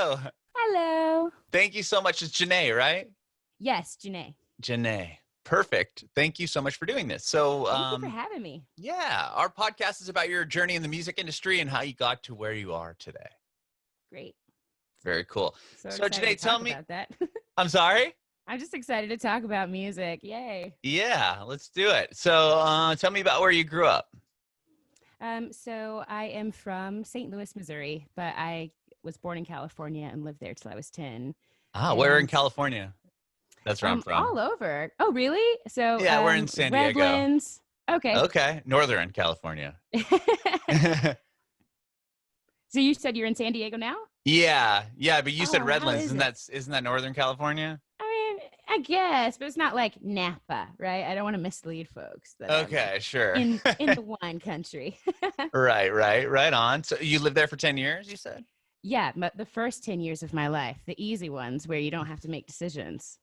Hello. Hello. Thank you so much. It's Janae, right? Yes, Janae. Janae. Perfect. Thank you so much for doing this. So, Thank you for having me. yeah, our podcast is about your journey in the music industry and how you got to where you are today. Great. Very cool. So So, excited Janae, to tell talk me. about that. I'm sorry? I'm just excited to talk about music. Yay. Yeah, let's do it. So, tell me about where you grew up. So I am from St. Louis, Missouri, but I was born in California and lived there till I was 10. Where in And California? That's where I'm from. all over. Oh, really? So Yeah, we're in San Diego. Redlands. Okay. Okay, Northern California. So you said you're in San Diego now? Yeah, but you said Oh, how Redlands. is Isn't that Northern California? I mean, I guess, but it's not like Napa, right? I don't want to mislead folks that I'm Okay, sure. in the wine country. Right on. So you lived there for 10 years, you said? Yeah, but the first 10 years of my life, the easy ones where you don't have to make decisions.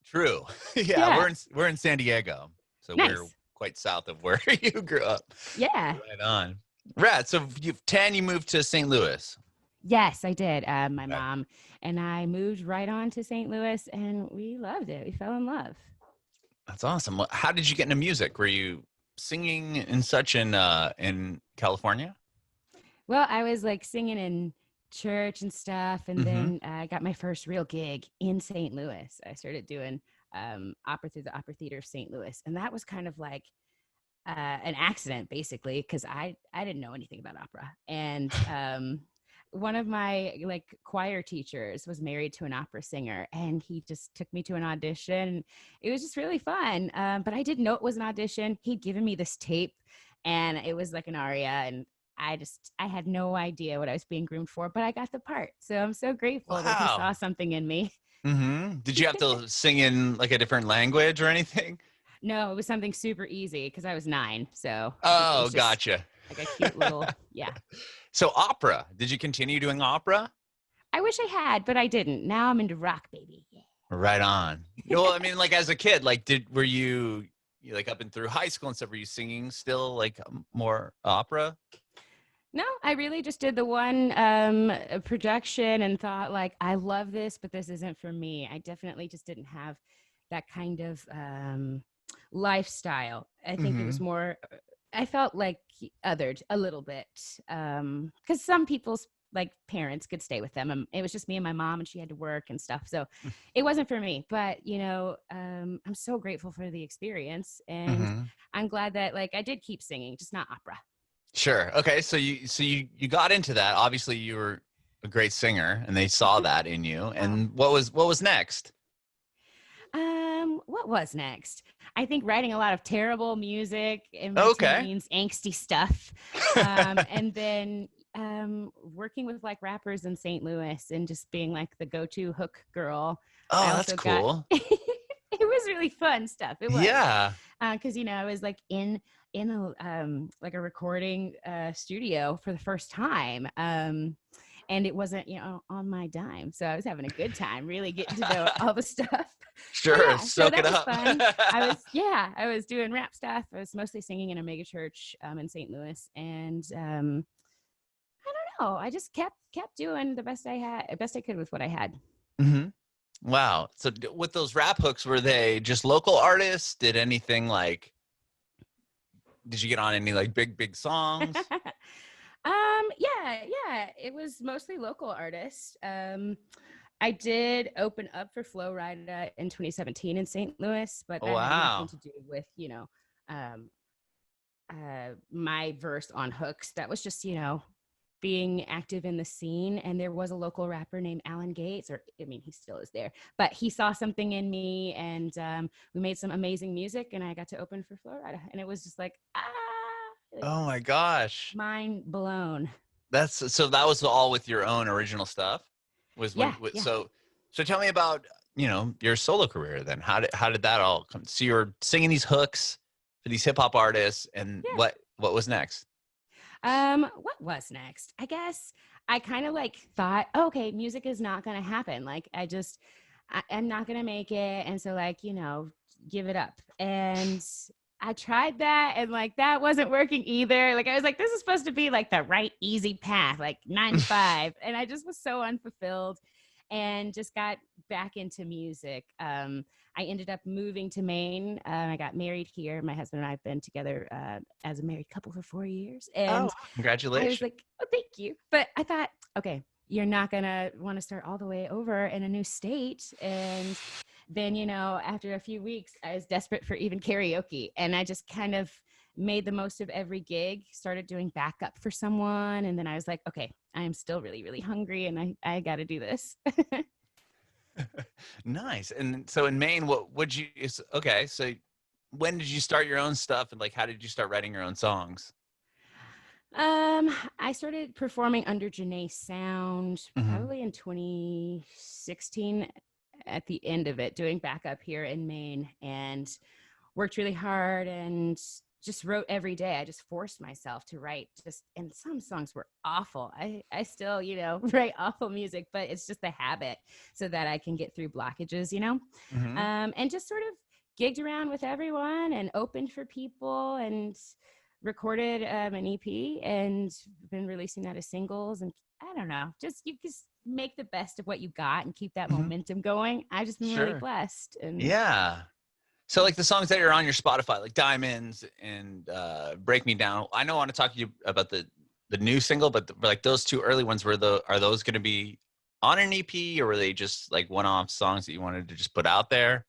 True. Yeah, Yeah. we're in San Diego. So Nice. we're quite south of where you grew up. Yeah. Right on. Right. So you've 10, you moved to St. Louis. Yes, I did. My Okay. mom and I moved right on to St. Louis and we loved it. We fell in love. That's awesome. How did you get into music? Were you singing and such in California? Well, I was like singing in church and stuff. And then I got my first real gig in St. Louis. I started doing opera through the Opera Theater of St. Louis. And that was kind of like an accident, basically, because I didn't know anything about opera. And one of my like choir teachers was married to an opera singer, and he just took me to an audition. It was just really fun. But I didn't know it was an audition. He'd given me this tape, and it was like an aria, and I had no idea what I was being groomed for, but I got the part. So I'm so grateful that he saw Wow. something in me. Did you have to sing in like a different language or anything? No, it was something super easy because I was 9. So I think it Oh, was just gotcha. like a cute little, yeah. So opera, did you continue doing opera? I wish I had, but I didn't. Now I'm into rock, baby. Yeah. Right on. Well, I mean, like as a kid, like were you like up and through high school and stuff, were you singing still like more opera? No, I really just did the one projection and thought like, I love this, but this isn't for me. I definitely just didn't have that kind of lifestyle. I think it was more, I felt like othered a little bit because some people's like parents could stay with them. It was just me and my mom, and she had to work and stuff. So it wasn't for me, but you know, I'm so grateful for the experience, and I'm glad that like I did keep singing, just not opera. Sure. Okay. So you got into that. Obviously you were a great singer and they saw that in you. And what was next? What was next? I think writing a lot of terrible music in my Okay. teens, angsty stuff. And then working with like rappers in St. Louis and just being like the go-to hook girl. Oh, that's cool. It was really fun stuff. It was. Yeah. Because you know, I was like in a like a recording studio for the first time. And it wasn't, you know, on my dime. So I was having a good time, really getting to know all the stuff. Sure. Yeah, Soak it up. fun. I was doing rap stuff. I was mostly singing in a mega church in St. Louis. And I don't know. I just kept doing the best I could with what I had. Wow. So with those rap hooks, were they just local artists? Did you get on any like big songs? Yeah. It was mostly local artists. I did open up for Flo Rida in 2017 in St. Louis, but that had nothing to do with, you know, my verse on hooks. That was just, you know, being active in the scene. And there was a local rapper named Alan Gates, he still is there, but he saw something in me, and we made some amazing music, and I got to open for Flo Rida, and it was just like, Oh my gosh. mind blown. So that was all with your own original stuff? Yeah. So tell me about, you know, your solo career then. How did that all come? So you were singing these hooks for these hip hop artists, and what was next? What was next? I guess I kind of like thought, okay, music is not going to happen. Like I'm not going to make it. And so like, you know, give it up. And I tried that and like that wasn't working either. Like I was like, this is supposed to be like the right easy path, like 9 to 5. And I just was so unfulfilled and just got back into music. I ended up moving to Maine. I got married here. My husband and I have been together as a married couple for 4 years. And Oh, I was congratulations. like, oh, thank you. But I thought, okay, you're not going to want to start all the way over in a new state. And then, after a few weeks, I was desperate for even karaoke. And I just kind of made the most of every gig, started doing backup for someone. And then I was like, okay, I am still really, really hungry and I got to do this. Nice. And so in Maine, what would you, okay, so when did you start your own stuff and like, how did you start writing your own songs? I started performing under JanaeSound Hmm. probably in 2016 at the end of it, doing backup here in Maine, and worked really hard and just wrote every day. I just forced myself to write and some songs were awful. I still, write awful music, but it's just the habit so that I can get through blockages. Hmm. And just sort of gigged around with everyone and opened for people and recorded an EP and been releasing that as singles. And I don't know, you just make the best of what you got and keep that Hmm. momentum going. I just been really Sure. blessed. And Yeah. So like the songs that are on your Spotify, like Diamonds and Break Me Down. I know I want to talk to you about the new single, but like those two early ones, are those going to be on an EP or were they just like one-off songs that you wanted to just put out there?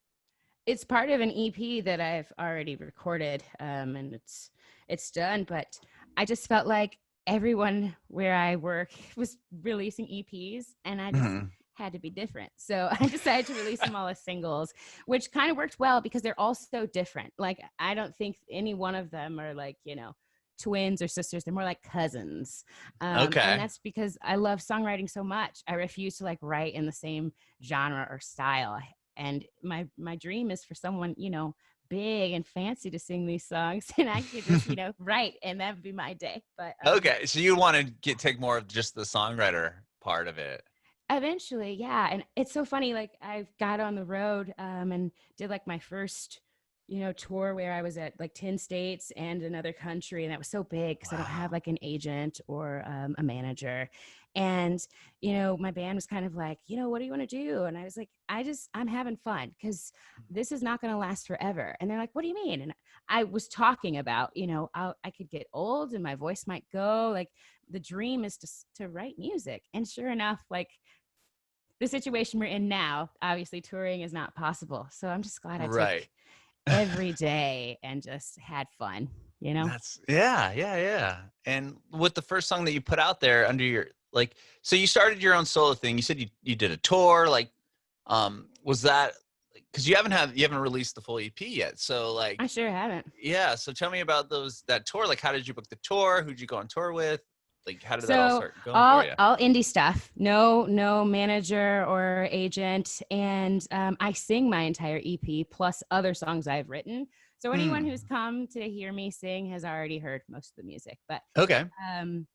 it's part of an EP that I've already recorded, and it's done. But I just felt like everyone where I work was releasing EPs, and I just Hmm. had to be different. So I decided to release them all as singles, which kind of worked well because they're all so different. Like I don't think any one of them are like twins or sisters. They're more like cousins, and Okay. that's because I love songwriting so much. I refuse to like write in the same genre or style, and my dream is for someone big and fancy to sing these songs and I could just write and that would be my day. But Okay. So you want to take more of just the songwriter part of it. eventually, yeah. And it's so funny, like I got on the road and did like my first tour where I was at like 10 states and another country, and that was so big because I don't have Wow. like an agent or a manager. And my band was kind of like, what do you want to do? And I was like, I'm having fun because this is not going to last forever. And they're like, what do you mean? And I was talking about I could get old and my voice might go. Like the dream is to write music. And sure enough, like the situation we're in now, obviously touring is not possible. So I'm just glad I took Right. every day and just had fun. That's yeah. And with the first song that you put out there under your like, so you started your own solo thing. You said you did a tour. Like, was that because you haven't released the full EP yet? So I like, sure haven't. yeah. So tell me about that tour. Like, how did you book the tour? Who'd you go on tour with? Like, how did that all So start going for all you? all indie stuff, no manager or agent, and I sing my entire EP plus other songs I've written. So anyone who's Hmm. come to hear me sing has already heard most of the music. But Okay. um,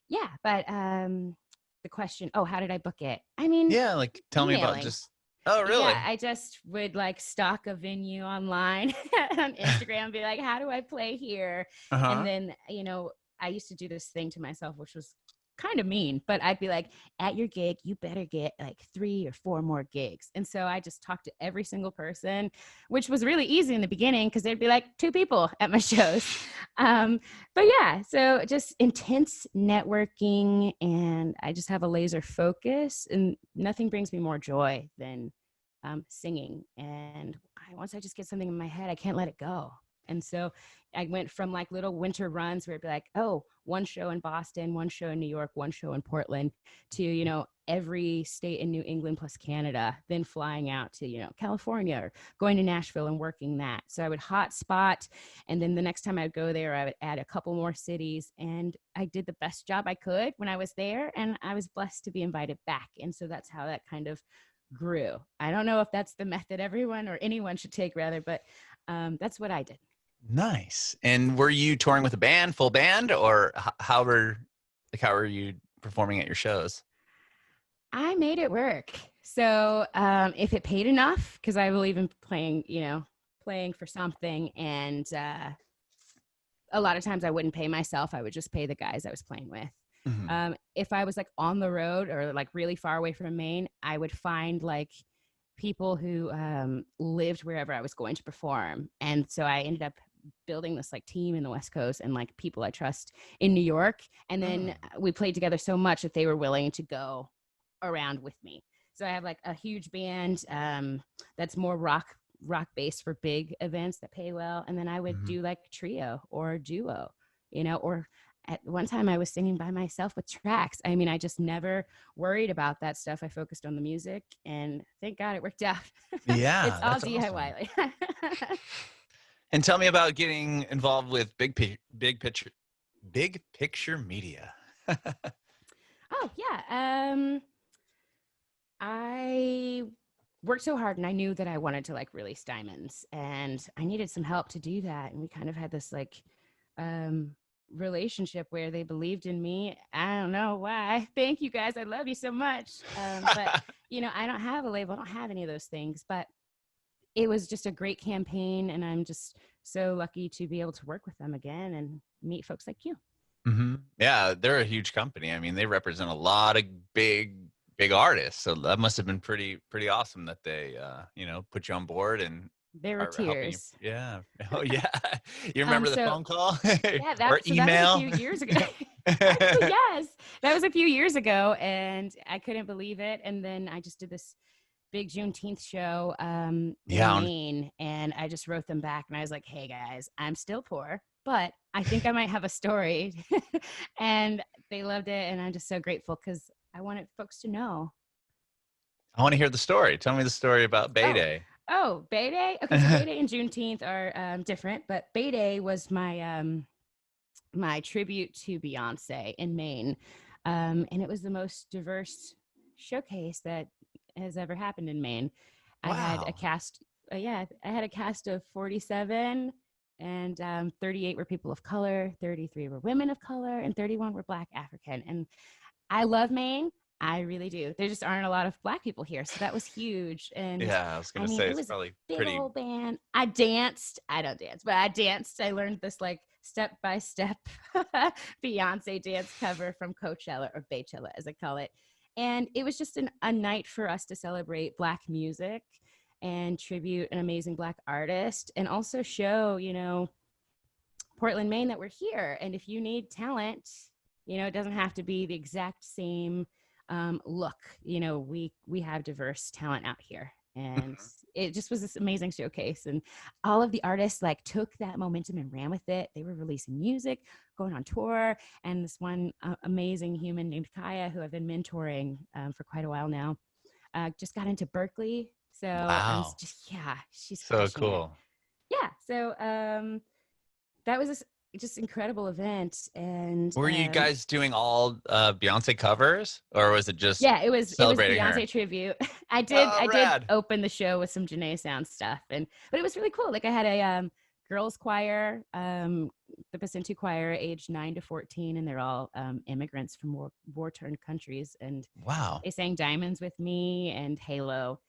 yeah, but the question, oh, how did I book it? I mean, Yeah. Like, tell me about emailing. just. Oh, Yeah, really? I just would like stalk a venue online on Instagram and be like, how do I play here? Uh And huh. then, I used to do this thing to myself, which was kind of mean, but I'd be like, at your gig, you better get like 3 or 4 more gigs. And so I just talked to every single person, which was really easy in the beginning because there'd be like 2 people at my shows. But yeah, so just intense networking, and I just have a laser focus, and nothing brings me more joy than singing. And once I just get something in my head, I can't let it go. And so I went from like little winter runs where it'd be like, oh, one show in Boston, one show in New York, one show in Portland, to, every state in New England plus Canada, then flying out to, California or going to Nashville and working that. So I would hotspot. And then the next time I'd go there, I would add a couple more cities. And I did the best job I could when I was there. And I was blessed to be invited back. And so that's how that kind of grew. I don't know if that's the method everyone or anyone should take rather, but that's what I did. Nice. And were you touring with a band, full band, or how were you performing at your shows? I made it work. So if it paid enough, because I believe in playing, playing for something, and a lot of times I wouldn't pay myself. I would just pay the guys I was playing with. Mm-hmm. If I was like on the road or like really far away from Maine, I would find like people who lived wherever I was going to perform. And so I ended up building this like team in the West Coast and like people I trust in New York. And then we played together so much that they were willing to go around with me. So I have like a huge band that's more rock based for big events that pay well. And then I would do like trio or duo, you know, or at one time I was singing by myself with tracks. I mean, I just never worried about that stuff. I focused on the music, and thank God it worked out. It's Yeah, all that's awesome. DIY. And tell me about getting involved with big picture media. Oh yeah. I worked so hard, and I knew that I wanted to like release diamonds, and I needed some help to do that. And we kind of had this like relationship where they believed in me. I don't know why. Thank you guys. I love you so much. But you know, I don't have a label. I don't have any of those things, but it was just a great campaign, and I'm just so lucky to be able to work with them again and meet folks like you. Mm-hmm. Yeah, they're a huge company. I mean, they represent a lot of big artists. So that must have been pretty awesome that they, put you on board and There were are helping you. tears. Yeah. Oh yeah. You remember the So phone call yeah, or that was a email? few years ago. Actually, yes, that was a few years ago, and I couldn't believe it. And then I just did this big Juneteenth show in Yeah. Maine, and I just wrote them back, and I was like, "Hey guys, I'm still poor, but I think I might have a story," and they loved it, and I'm just so grateful because I wanted folks to know. I want to hear the story. Tell me the story about BeyDay. BeyDay. Okay, so BeyDay and Juneteenth are different, but BeyDay was my my tribute to Beyonce in Maine, and it was the most diverse showcase that has ever happened in Maine. I had a Wow. cast, I had a cast of 47, and 38 were people of color, 33 were women of color, and 31 were Black African. And I love Maine. I really do. There just aren't a lot of Black people here. So that was huge. And Yeah, I was I gonna mean, say it it's was a probably big pretty. old band. I danced. I don't dance, but I danced. I learned this like step by step Beyonce dance cover from Coachella, or Baychella as I call it. And it was just a night for us to celebrate Black music and tribute an amazing Black artist, and also show, you know, Portland, Maine, that we're here. And if you need talent, you know, it doesn't have to be the exact same look. You know, we have diverse talent out here. And it just was this amazing showcase. And all of the artists like took that momentum and ran with it. They were releasing music, going on tour. And this one amazing human named Kaya, who I've been mentoring for quite a while now, just got into Berkeley. So I'm Wow. just, yeah, she's So crushing it. cool. Yeah. So that was just incredible event. And Were you guys doing all Beyonce covers, or was it just yeah, it was celebrating her? Beyonce tribute. Oh, I did rad. open the show with some JanaeSound stuff, but it was really cool. Like I had a girls choir, the Pacintu choir, aged 9 to 14, and they're all immigrants from war-torn countries, and Wow. they sang Diamonds with me and Halo.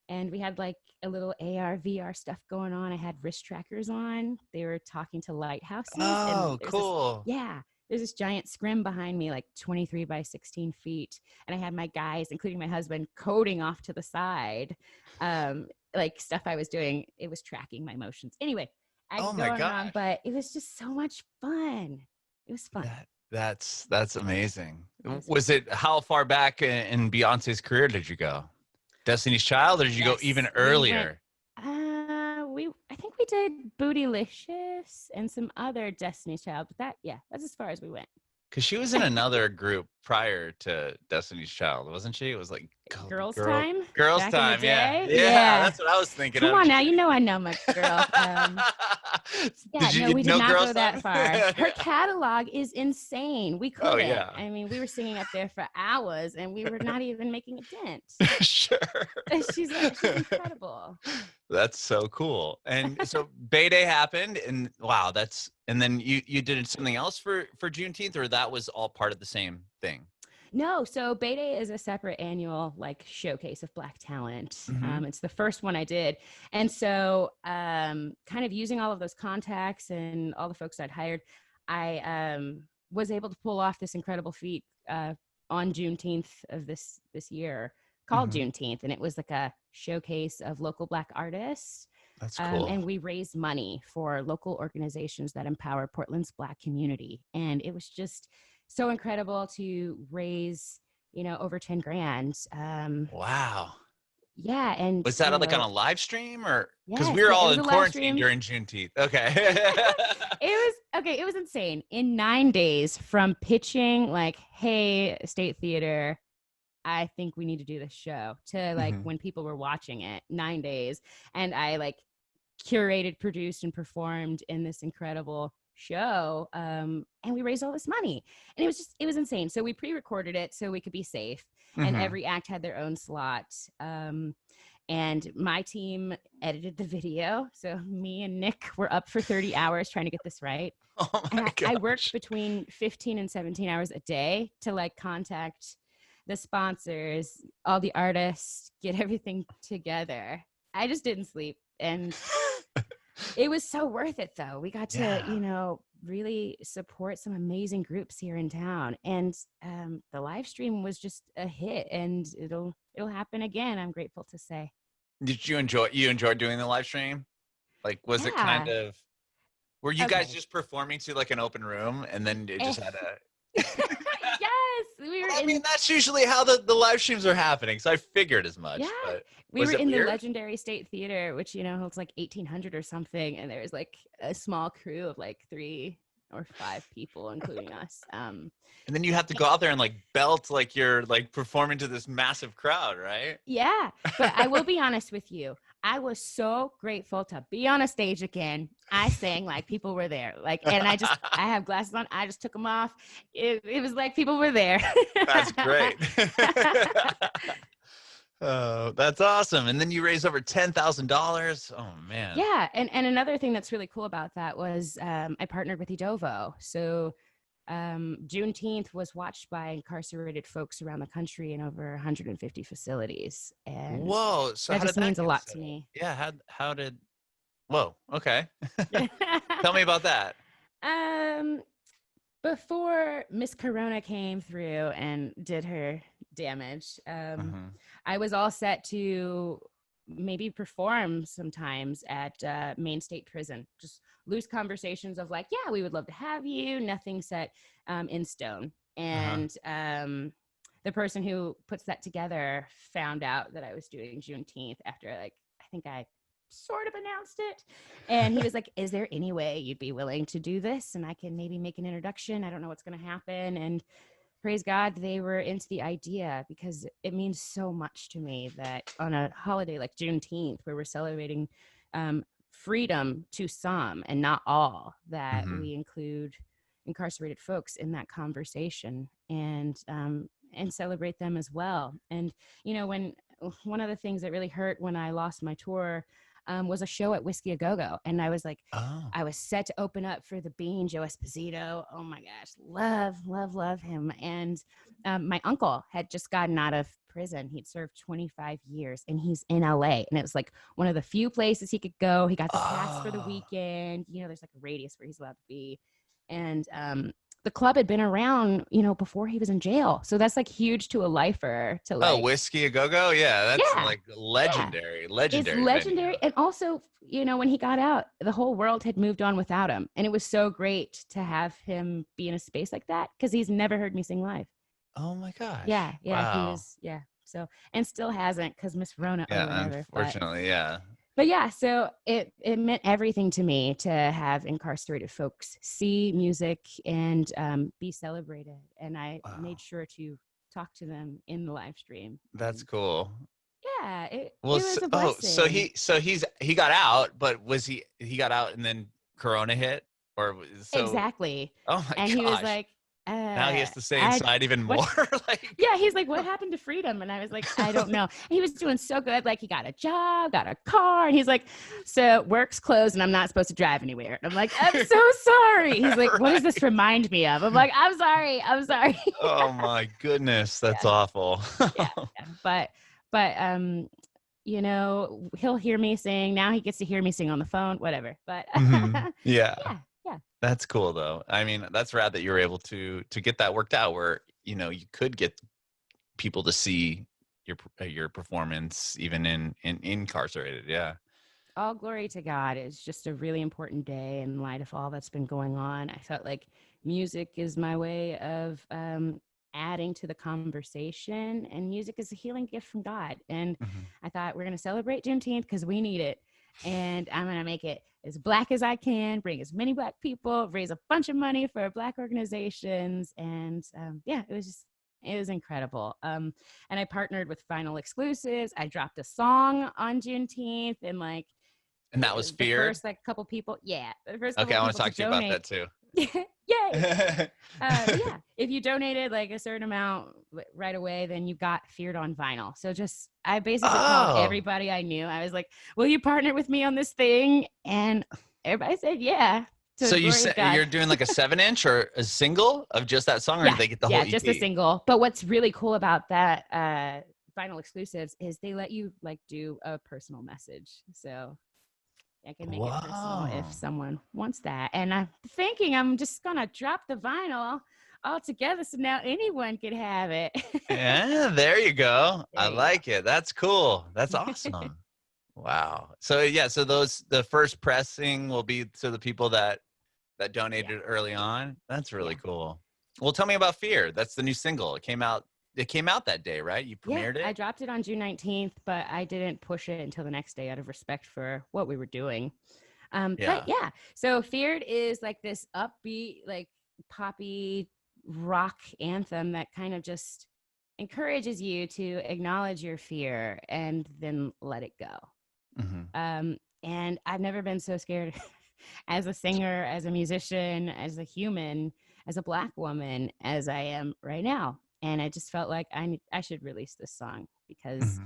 And we had like a little AR, VR stuff going on. I had wrist trackers on. They were talking to lighthouses. And Oh, cool. there's this giant scrim behind me, like 23 by 16 feet. And I had my guys, including my husband, coding off to the side, like stuff I was doing. It was tracking my motions. Anyway, I Oh could go my on and on, gosh. but it was just so much fun. It was fun. That's amazing. It was Was it, how far back in Beyonce's career did you go? Destiny's Child, or did you go even Yes, we went. earlier? I think we did Bootylicious and some other Destiny's Child, but that's as far as we went. Because she was in another group prior to Destiny's Child, wasn't she? It was like Girls Time Girls back in the Time. Yeah, day. yeah, that's what I was thinking Come of. on now, you know I know my girl. Yeah, Did you no, we did know not Girls go that Time? far. Her catalog is insane. We Oh couldn't. yeah, I mean, we were singing up there for hours, and we were not even making a dent. sure. She's incredible. That's so cool. And so BeyDay happened, and wow, and then you did something else for Juneteenth, or that was all part of the same thing? No, so BeyDay is a separate annual like showcase of Black talent. Mm-hmm. It's the first one I did, and so kind of using all of those contacts and all the folks I'd hired, I was able to pull off this incredible feat on Juneteenth of this year called Mm-hmm. Juneteenth, and it was like a showcase of local Black artists. That's cool. And we raised money for local organizations that empower Portland's Black community, and it was just so incredible to raise, over 10 grand. Wow. Yeah. And, Was that like on a live stream or because yes, we were it all was in a live quarantine stream. during Juneteenth? Okay. It was insane. In 9 days from pitching, like, hey, State Theater, I think we need to do this show, to like Mhm. when people were watching it, 9 days. And I like curated, produced, and performed in this incredible show, and we raised all this money, and it was insane. So we pre-recorded it so we could be safe, and Mhm. every act had their own slot, and my team edited the video, so me and Nick were up for 30 hours trying to get this right. Oh And my I gosh. worked between 15 and 17 hours a day to like contact the sponsors, all the artists, get everything together. I just didn't sleep, and it was so worth it though. We got to, Yeah. really support some amazing groups here in town. And the live stream was just a hit, and it'll happen again, I'm grateful to say. Did you enjoyed doing the live stream? Like, was it kind Yeah. of, were you guys Okay. just performing to like an open room and then it Eh, just had a, yes, we were I mean, in that's usually how the live streams are happening. So I figured as yeah, much, but we were was it in the weird? legendary State Theater, which holds like 1,800 or something, and there was like a small crew of like 3 or 5 people, including us. And then you have to go out there and like belt like you're like performing to this massive crowd, right? Yeah, but I will be honest with you. I was so grateful to be on a stage again. I sang like people were there. Like, and I have glasses on. I just took them off. It was like people were there. That's great. Oh, that's awesome. And then you raised over $10,000. Oh man. Yeah, and another thing that's really cool about that was I partnered with Edovo. So Juneteenth was watched by incarcerated folks around the country in over 150 facilities, and Whoa. So that how did just that means a get lot set to up? me. Yeah, how did whoa, okay. Tell me about that. um, Before Miss Corona came through and did her damage, Mhm. I was all set to maybe perform sometimes at Maine State Prison. Just loose conversations of like, yeah, we would love to have you. Nothing set in stone. Uh-huh. And the person who puts that together found out that I was doing Juneteenth after like, I think I sort of announced it. And he was like, is there any way you'd be willing to do this? And I can maybe make an introduction. I don't know what's going to happen. And praise God, they were into the idea, because it means so much to me that on a holiday like Juneteenth, where we're celebrating freedom to some and not all, that Mhm. we include incarcerated folks in that conversation, and celebrate them as well. And when one of the things that really hurt when I lost my tour was a show at Whiskey A Go Go, and I was like, Oh. I was set to open up for the Bean, Joe Esposito. Oh my gosh, love him. And my uncle had just gotten out of prison. He'd served 25 years, and he's in LA. And it was like one of the few places he could go. He got the pass for the Oh. weekend. There's like a radius where he's allowed to be. And the club had been around, before he was in jail. So that's like huge to a lifer to Oh, like, Whiskey A Go-Go? Yeah, that's yeah, like yeah. legendary, It's legendary venue. legendary. And also, when he got out, the whole world had moved on without him. And it was so great to have him be in a space like that, because he's never heard me sing live. Oh my gosh. Yeah. He Wow. was, yeah. So, and still hasn't, because Miss Rona or Yeah, whatever. unfortunately, yeah. But yeah, so it meant everything to me to have incarcerated folks see music and be celebrated. And I Wow. made sure to talk to them in the live stream. That's And cool. yeah, it Well, was a blessing. he got out, but was he got out and then Corona hit, or so? Exactly. Oh my And he was gosh. like, Now he has to stay I inside even more. Like, Yeah, he's like, what happened to freedom? And I was like, I don't know. And he was doing so good. Like, he got a job, got a car. And he's like, so work's closed and I'm not supposed to drive anywhere. And I'm like, I'm so sorry. He's like, what does this remind me of? I'm like, I'm sorry. I'm sorry. oh my goodness, that's awful. Yeah. But you know, he'll hear me sing. Now he gets to hear me sing on the phone, whatever. But Mhm. Yeah. yeah. That's cool though. I mean, that's rad that you were able to get that worked out where, you know, you could get people to see your performance even in incarcerated. Yeah. All glory to God. It's just a really important day in light of all that's been going on. I felt like music is my way of adding to the conversation, and music is a healing gift from God. And Mhm. I thought we're going to celebrate Juneteenth because we need it. And I'm going to make it as Black as I can, bring as many Black people, raise a bunch of money for Black organizations. And yeah, it was incredible. And I partnered with Vinyl Exclusives. I dropped a song on Juneteenth, and like, And that was the feared. first like couple people, the first Okay, couple I want to people to talk to you about donate. that too. Yay! Yeah, if you donated like a certain amount right away, then you got feared on vinyl. So just I basically called Oh. everybody I knew. I was like, "Will you partner with me on this thing?" And everybody said, "Yeah." To So the glory of God. you're doing like a 7-inch or a single of just that song, or do Yeah, they get the whole yeah, just a EP? single. But what's really cool about that vinyl exclusives is they let you like do a personal message. So I can make it personal if Whoa. someone wants that. And I'm thinking I'm just gonna drop the vinyl altogether so now anyone could have it. Yeah, there you go. I There you like it. That's cool. That's go. awesome. Wow. So yeah, so the first pressing will be to the people that Yeah, donated early on. That's really yeah. cool. Well, tell me about Fear. That's the new single. It came out that day, right? You Yeah, premiered I it? dropped it on June 19th, but I didn't push it until the next day out of respect for what we were doing. But Yeah. yeah, so Feared is like this upbeat, like poppy rock anthem that kind of just encourages you to acknowledge your fear and then let it go. Mhm. And I've never been so scared as a singer, as a musician, as a human, as a Black woman as I am right now. And I just felt like I should release this song because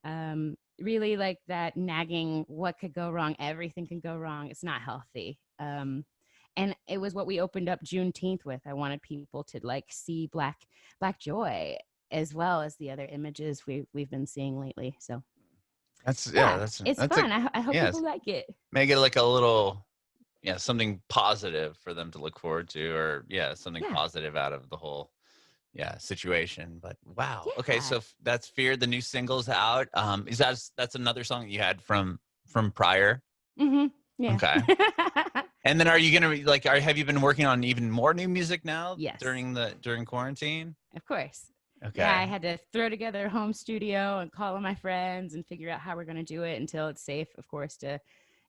Mhm. really like that nagging, what could go wrong? Everything can go wrong. It's not healthy. And it was what we opened up Juneteenth with. I wanted people to like see black joy as well as the other images we've been seeing lately. So yeah, it's That's a fun. I hope yeah, people like it. make it like a little something positive for them to look forward to, or something Yeah, positive out of the whole situation. But wow. Okay, yeah. so that's Fear, the new single's out. Is that's another song that you had from prior? Mm-hmm. Yeah. Okay. And then are you gonna be like have you been working on even more new music now Yes, during quarantine? of course. Yeah, I Okay. had to throw together a home studio and call on my friends and figure out how we're going to do it until it's safe, of course, to,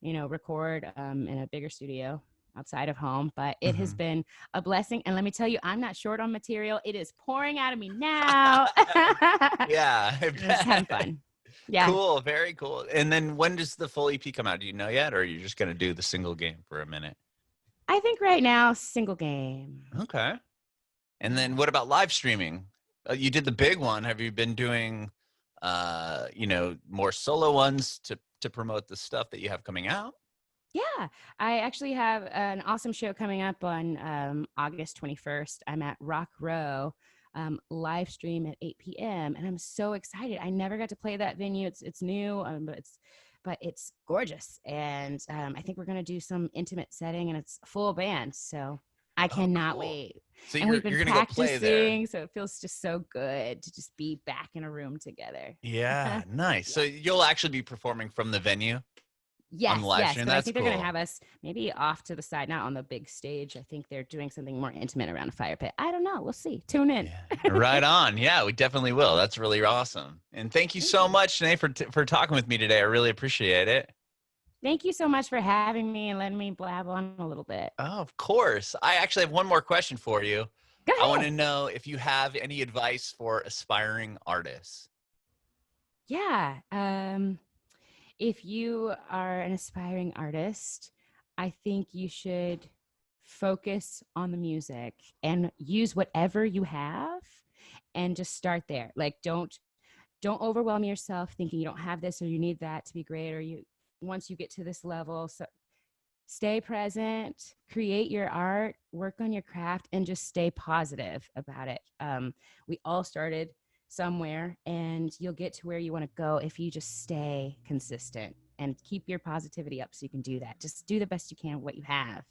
record in a bigger studio outside of home. But it has Mhm. been a blessing. And let me tell you, I'm not short on material. It is pouring out of me now. Yeah, I Just having bet. fun. Yeah. Cool, very cool. And then when does the full EP come out? Do you know yet, or are you just gonna do the single game for a minute? I think right now, single game. Okay. And then Yeah. what about live streaming? You did the big one. Have you been doing, more solo ones to promote the stuff that you have coming out? Yeah, I actually have an awesome show coming up on August 21st. I'm at Rock Row, live stream at 8 p.m. and I'm so excited. I never got to play that venue. It's new, but it's gorgeous. And I think we're gonna do some intimate setting, and it's a full band. So I Oh, cannot cool. wait. So And we've been you're gonna go play there. practicing, so it feels just so good to just be back in a room together. Yeah, nice. So Yeah. you'll actually be performing from the venue on the Yes, live yes, stream. but I That's think they're gonna cool. have us maybe off to the side, not on the big stage. I think they're doing something more intimate around a fire pit. I don't know. We'll see. Tune in. Yeah, right on. Yeah, we definitely will. That's really awesome. And thank you Thank so you. much, Janae, for talking with me today. I really appreciate it. Thank you so much for having me and letting me blab on a little bit. Oh, of course. I actually have one more question for you. Go I want ahead. to know if you have any advice for aspiring artists. Yeah. If you are an aspiring artist, I think you should focus on the music and use whatever you have and just start there. Like don't overwhelm yourself thinking you don't have this or you need that to be great, or you once you get to this level. So stay present, create your art, work on your craft, and just stay positive about it. We all started somewhere, and you'll get to where you want to go if you just stay consistent and keep your positivity up so you can do that. Just do the best you can with what you have.